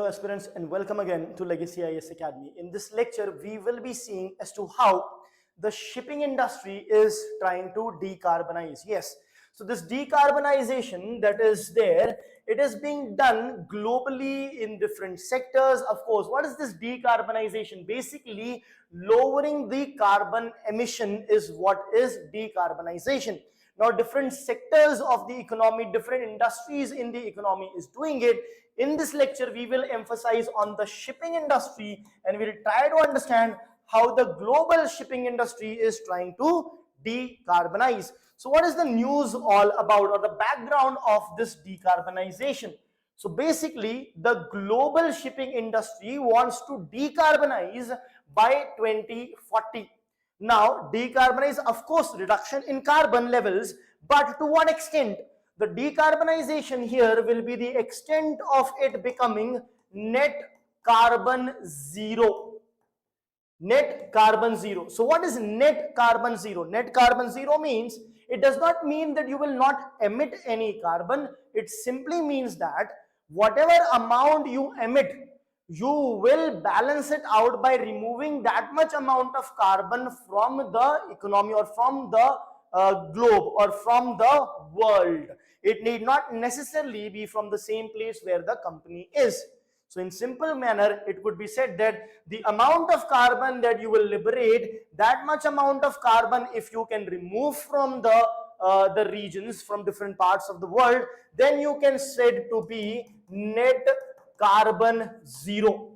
Hello aspirants and welcome again to Legacy IAS Academy. In this lecture, we will be seeing as to how the shipping industry is trying to decarbonize. Yes, so this decarbonization that is there, it is being done globally in different sectors. Of course, what is this decarbonization? Basically, lowering the carbon emission is what is decarbonization. Now, different sectors of the economy, different industries in the economy is doing it. In this lecture, we will emphasize on the shipping industry and we'll try to understand how the global shipping industry is trying to decarbonize. So what is the news all about, or the background of this decarbonization? So basically, the global shipping industry wants to decarbonize by 2040. Now, decarbonize, of course, reduction in carbon levels, but to what extent? The decarbonization here will be the extent of it becoming net carbon zero. Net carbon zero. So what is net carbon zero? Net carbon zero means, it does not mean that you will not emit any carbon. It simply means that whatever amount you emit, you will balance it out by removing that much amount of carbon from the economy or from the globe or from the world. It need not necessarily be from the same place where the company is. So in simple manner, it could be said that the amount of carbon that you will liberate, that much amount of carbon, if you can remove from the regions, from different parts of the world, then you can said to be net carbon zero.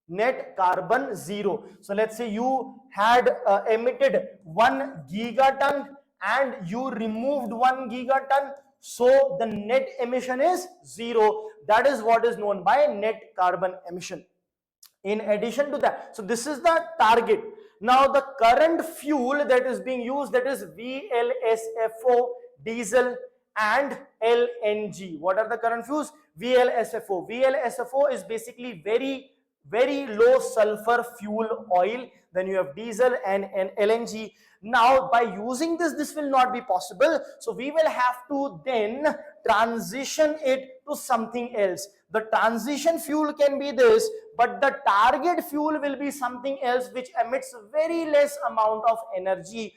Net carbon zero. So let's say you had emitted 1 gigaton and you removed 1 gigaton. So the net emission is zero. That is what is known by net carbon emission. In addition to that, so this is the target. Now the current fuel that is being used, that is VLSFO, diesel and LNG. What are the current fuels? VLSFO. VLSFO is basically very low sulfur fuel oil. Then you have diesel and LNG. Now by using this will not be possible. So we will have to then transition it to something else. The transition fuel can be this, but the target fuel will be something else which emits very less amount of energy,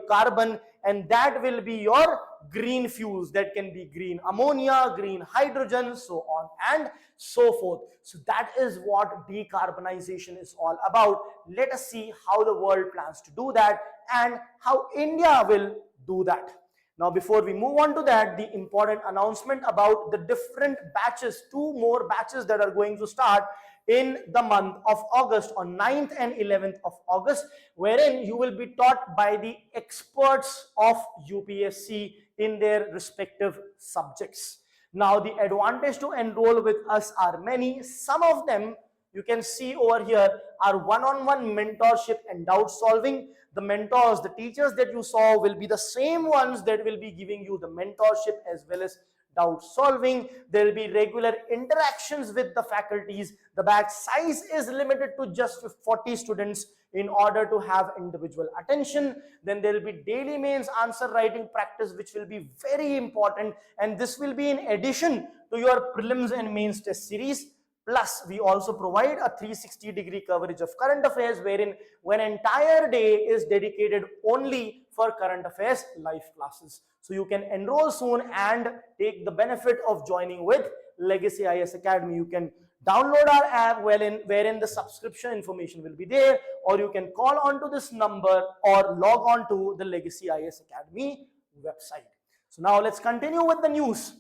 carbon, and that will be your green fuels. That can be green ammonia, green hydrogen, so on and so forth. So that is what decarbonization is all about. Let us see how the world plans to do that and how India will do that. Now, before we move on to that, the important announcement about the different batches, 2 more batches that are going to start in the month of August, on 9th and 11th of August, wherein you will be taught by the experts of UPSC in their respective subjects. Now, the advantage to enroll with us are many. Some of them you can see over here are one-on-one mentorship and doubt solving. The mentors, the teachers that you saw will be the same ones that will be giving you the mentorship as well as doubt solving. There will be regular interactions with the faculties. The batch size is limited to just 40 students in order to have individual attention. Then there will be daily mains answer writing practice, which will be very important, and this will be in addition to your prelims and mains test series. Plus, we also provide a 360-degree coverage of current affairs, wherein one entire day is dedicated only for current affairs live classes. So you can enroll soon and take the benefit of joining with Legacy IAS Academy. You can download our app wherein the subscription information will be there, or you can call onto this number or log on to the Legacy IAS Academy website. So now let's continue with the news.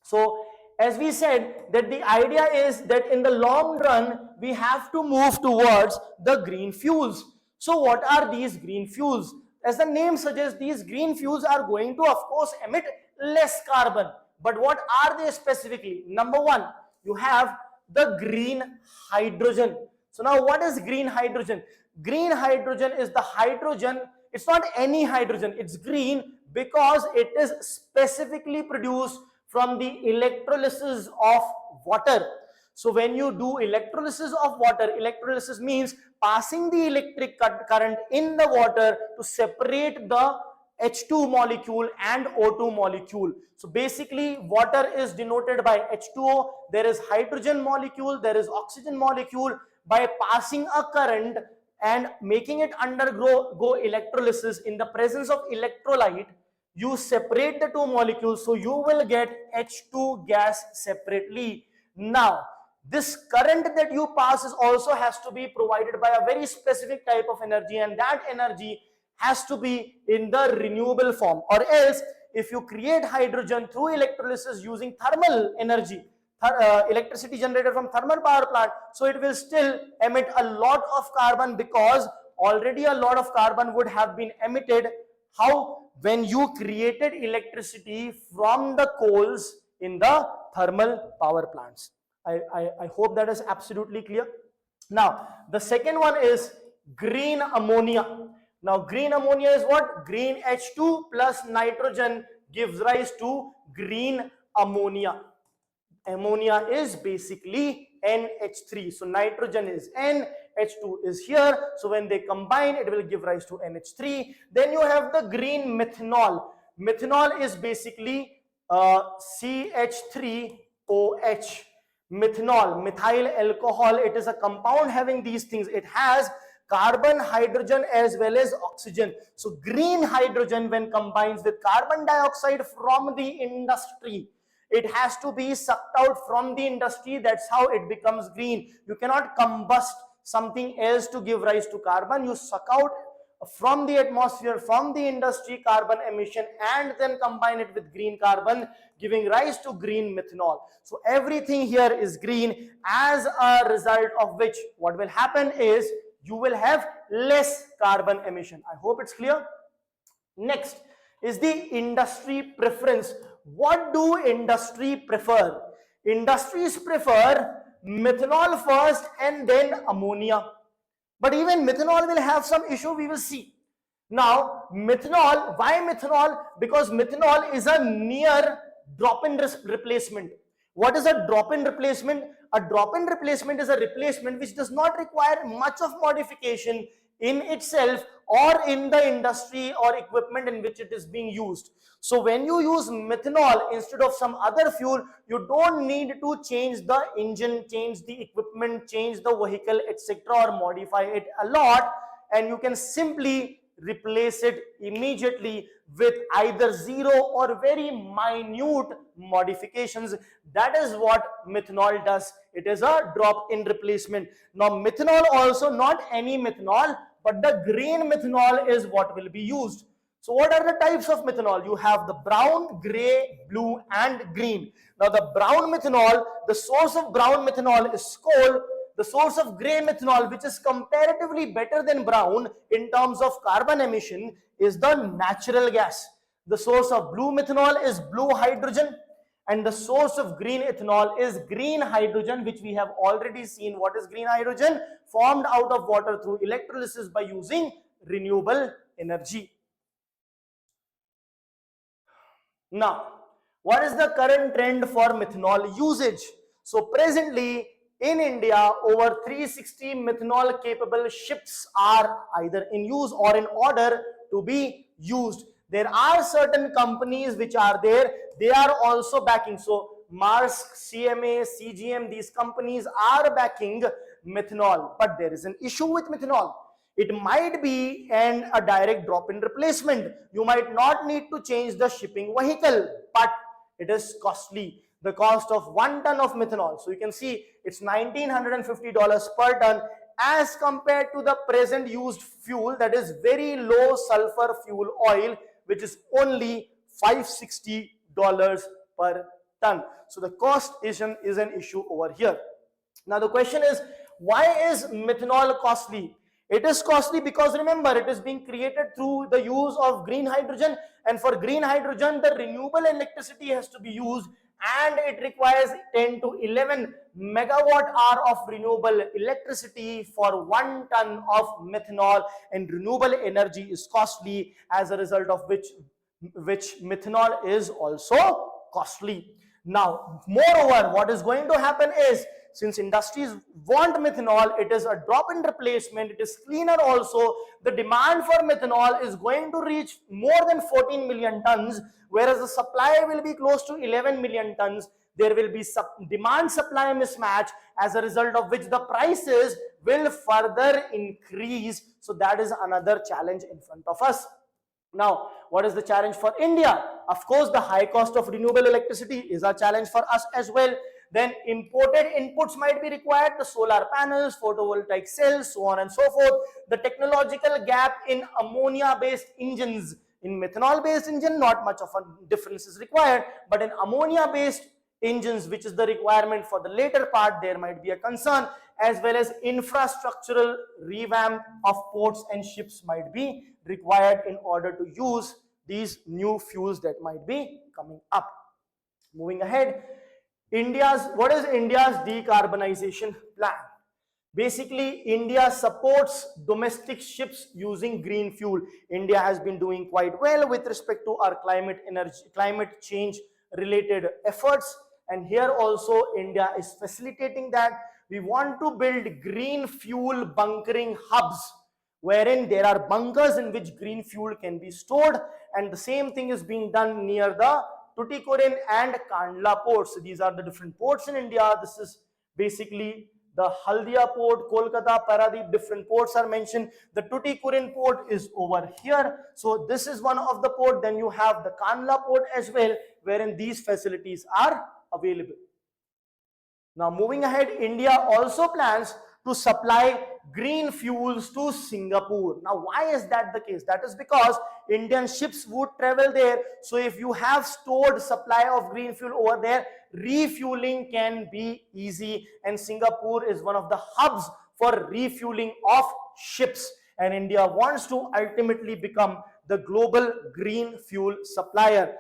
So as we said, that the idea is that in the long run, we have to move towards the green fuels. So what are these green fuels? As the name suggests, these green fuels are going to, of course, emit less carbon. But what are they specifically? Number one, you have the green hydrogen. So now what is green hydrogen? Green hydrogen is the hydrogen. It's not any hydrogen. It's green because it is specifically produced from the electrolysis of water. So when you do electrolysis of water, electrolysis means passing the electric current in the water to separate the H2 molecule and O2 molecule. So basically water is denoted by H2O. There is hydrogen molecule, there is oxygen molecule. By passing a current and making it undergo electrolysis in the presence of electrolyte, you separate the two molecules, so you will get H2 gas separately. Now this current that you pass is also has to be provided by a very specific type of energy, and that energy has to be in the renewable form, or else if you create hydrogen through electrolysis using thermal energy, electricity generated from thermal power plant, so it will still emit a lot of carbon, because already a lot of carbon would have been emitted. How? When you created electricity from the coals in the thermal power plants. I hope that is absolutely clear. Now the second one is green ammonia. Now green ammonia is what? Green H2 plus nitrogen gives rise to green ammonia. Ammonia is basically NH3. So nitrogen is N, H2 is here. So when they combine, it will give rise to NH3. Then you have the green methanol. Methanol is basically CH3OH. Methanol, methyl alcohol, it is a compound having these things. It has carbon, hydrogen as well as oxygen. So green hydrogen, when combines with carbon dioxide from the industry, it has to be sucked out from the industry. That's how it becomes green. You cannot combust something else to give rise to carbon. You suck out from the atmosphere, from the industry, carbon emission, and then combine it with green carbon, giving rise to green methanol. So everything here is green, as a result of which what will happen is you will have less carbon emission. I hope it's clear. Next is the industry preference. What do industry prefer? Industries prefer methanol first and then ammonia. But even methanol will have some issue, we will see. Now methanol, why methanol? Because methanol is a near drop-in replacement. What is a drop-in replacement? A drop-in replacement is a replacement which does not require much of modification in itself or in the industry or equipment in which it is being used. So when you use methanol instead of some other fuel, you don't need to change the engine, change the equipment, change the vehicle, etc., or modify it a lot, and you can simply replace it immediately with either zero or very minute modifications. That is what methanol does. It is a drop-in replacement. Now methanol also, not any methanol, but the green methanol is what will be used. So what are the types of methanol? You have the brown, gray, blue and green. Now the brown methanol, the source of brown methanol is coal. The source of gray methanol, which is comparatively better than brown in terms of carbon emission, is the natural gas. The source of blue methanol is blue hydrogen, and the source of green ethanol is green hydrogen, which we have already seen. What is green hydrogen? Formed out of water through electrolysis by using renewable energy. Now, what is the current trend for methanol usage? So presently in India, over 360 methanol capable ships are either in use or in order to be used. There are certain companies which are there, they are also backing. So Maersk, CMA, CGM, these companies are backing methanol. But there is an issue with methanol. It might be a direct drop-in replacement. You might not need to change the shipping vehicle, but it is costly. The cost of 1 ton of methanol, so you can see it's $1,950 per ton, as compared to the present used fuel, that is very low sulfur fuel oil, which is only $560 per ton. So the cost is an issue over here. Now the question is, why is methanol costly? It is costly because, remember, it is being created through the use of green hydrogen, and for green hydrogen the renewable electricity has to be used, and it requires 10 to 11 megawatt hour of renewable electricity for 1 ton of methanol, and renewable energy is costly, as a result of which methanol is also costly. Now moreover, what is going to happen is, since industries want methanol, it is a drop-in replacement, it is cleaner also. The demand for methanol is going to reach more than 14 million tons, whereas the supply will be close to 11 million tons. There will be demand-supply mismatch, as a result of which the prices will further increase. So that is another challenge in front of us. Now, what is the challenge for India? Of course, the high cost of renewable electricity is a challenge for us as well. Then imported inputs might be required, the solar panels, photovoltaic cells, so on and so forth. The technological gap in ammonia-based engines. In methanol-based engine, not much of a difference is required, but in ammonia-based engines, which is the requirement for the later part, there might be a concern, as well as infrastructural revamp of ports and ships might be required in order to use these new fuels that might be coming up. Moving ahead, what is India's decarbonization plan? Basically, India supports domestic ships using green fuel. India has been doing quite well with respect to our climate change related efforts, and here also India is facilitating that. We want to build green fuel bunkering hubs, wherein there are bunkers in which green fuel can be stored, and the same thing is being done near the Tuticorin and Kandla ports. These are the different ports in India. This is basically the Haldia port, Kolkata, Paradip, different ports are mentioned. The Tuticorin port is over here. So this is one of the port. Then you have the Kandla port as well, wherein these facilities are available. Now moving ahead, India also plans to supply green fuels to Singapore. Now why is that the case? That is because Indian ships would travel there. So if you have stored supply of green fuel over there, refueling can be easy, and Singapore is one of the hubs for refueling of ships, and India wants to ultimately become the global green fuel supplier.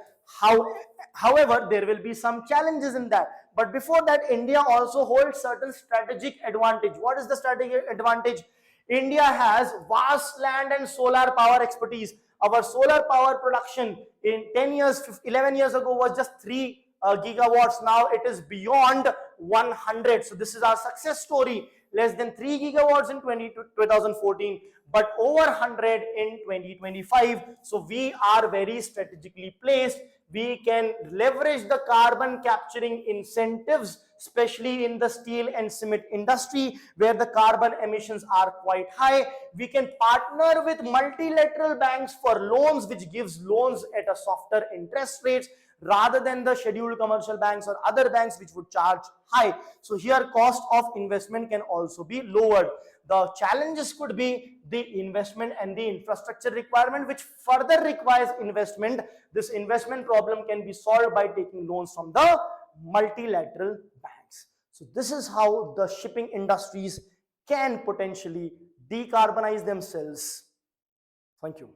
However, there will be some challenges in that. But before that, India also holds certain strategic advantage. What is the strategic advantage? India has vast land and solar power expertise. Our solar power production in 10 years, 11 years ago was just 3 gigawatts. Now it is beyond 100. So this is our success story. Less than 3 gigawatts in 2014, but over 100 in 2025. So we are very strategically placed. We can leverage the carbon capturing incentives, especially in the steel and cement industry, where the carbon emissions are quite high. We can partner with multilateral banks for loans, which gives loans at a softer interest rates, rather than the scheduled commercial banks or other banks which would charge high. So here cost of investment can also be lowered. The challenges could be the investment and the infrastructure requirement, which further requires investment. This investment problem can be solved by taking loans from the multilateral banks. So this is how the shipping industries can potentially decarbonize themselves. Thank you.